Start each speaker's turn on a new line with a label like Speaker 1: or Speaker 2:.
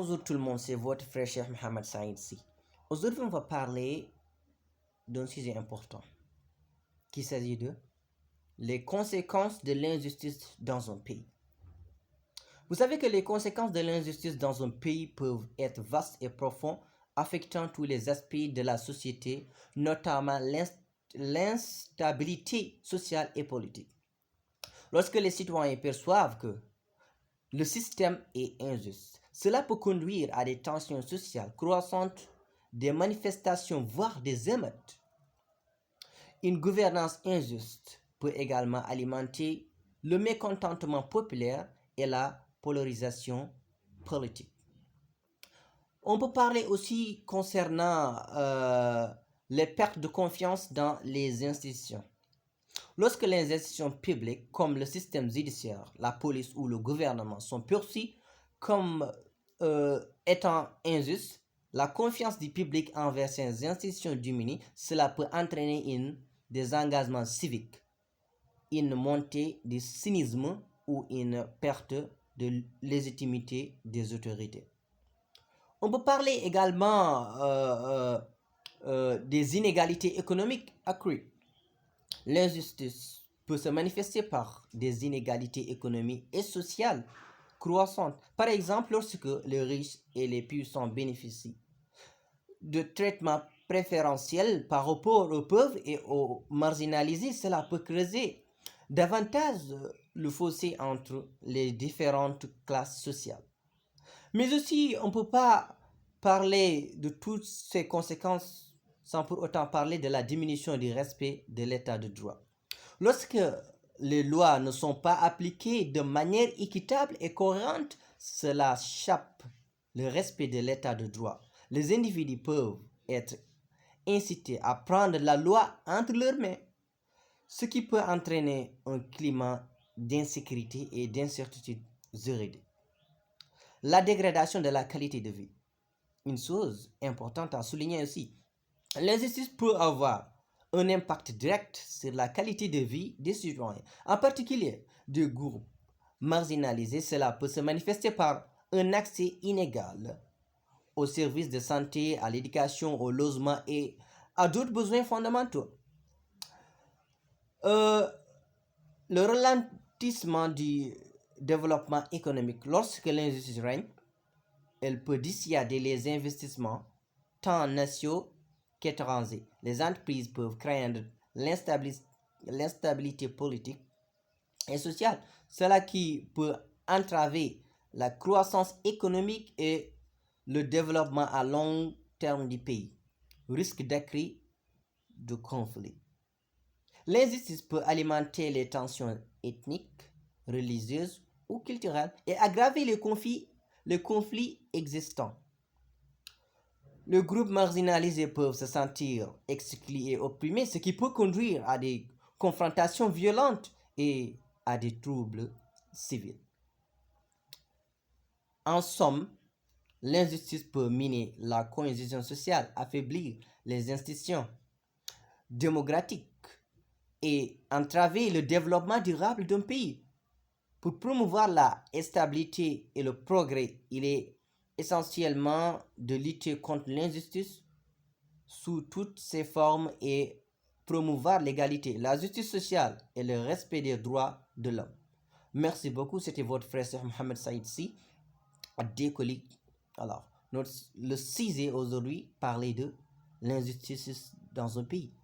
Speaker 1: Bonjour tout le monde, c'est votre frère Cheikh Mohamed Saïd ici. Aujourd'hui, on va parler d'un sujet important qui s'agit de les conséquences de l'injustice dans un pays. Vous savez que les conséquences de l'injustice dans un pays peuvent être vastes et profondes, affectant tous les aspects de la société, notamment l'instabilité sociale et politique. Lorsque les citoyens perçoivent que le système est injuste, cela peut conduire à des tensions sociales croissantes, des manifestations, voire des émeutes. Une gouvernance injuste peut également alimenter le mécontentement populaire et la polarisation politique. On peut parler aussi concernant les pertes de confiance dans les institutions. Lorsque les institutions publiques comme le système judiciaire, la police ou le gouvernement sont perçues comme étant injustes, la confiance du public envers ces institutions diminue. Cela peut entraîner des engagements civiques, une montée du cynisme ou une perte de légitimité des autorités. On peut parler également des inégalités économiques accrues. L'injustice peut se manifester par des inégalités économiques et sociales croissantes. Par exemple, lorsque les riches et les puissants bénéficient de traitements préférentiels par rapport aux pauvres et aux marginalisés, cela peut creuser davantage le fossé entre les différentes classes sociales. Mais aussi, on ne peut pas parler de toutes ces conséquences sans pour autant parler de la diminution du respect de l'état de droit. Lorsque les lois ne sont pas appliquées de manière équitable et cohérente, cela chape le respect de l'état de droit. Les individus peuvent être incités à prendre la loi entre leurs mains, ce qui peut entraîner un climat d'insécurité et d'incertitude juridique. La dégradation de la qualité de vie. Une chose importante à souligner aussi, l'injustice peut avoir un impact direct sur la qualité de vie des citoyens, en particulier des groupes marginalisés. Cela peut se manifester par un accès inégal aux services de santé, à l'éducation, au logement et à d'autres besoins fondamentaux. Le ralentissement du développement économique. Lorsque l'injustice règne, elle peut dissuader les investissements, tant nationaux qu'étrangers. Les entreprises peuvent craindre l'instabilité politique et sociale, cela qui peut entraver la croissance économique et le développement à long terme du pays. Risque d'accroître de conflits. L'injustice peut alimenter les tensions ethniques, religieuses ou culturelles et aggraver les conflits existants. Les groupes marginalisés peuvent se sentir exclus et opprimés, ce qui peut conduire à des confrontations violentes et à des troubles civils. En somme, l'injustice peut miner la cohésion sociale, affaiblir les institutions démocratiques et entraver le développement durable d'un pays. Pour promouvoir la stabilité et le progrès, il est essentiellement de lutter contre l'injustice sous toutes ses formes et promouvoir l'égalité, la justice sociale et le respect des droits de l'homme. Merci beaucoup, c'était votre frère Cheikh Mohamed Saïd Si, Décolique. Alors, le sujet aujourd'hui parlait de l'injustice dans un pays.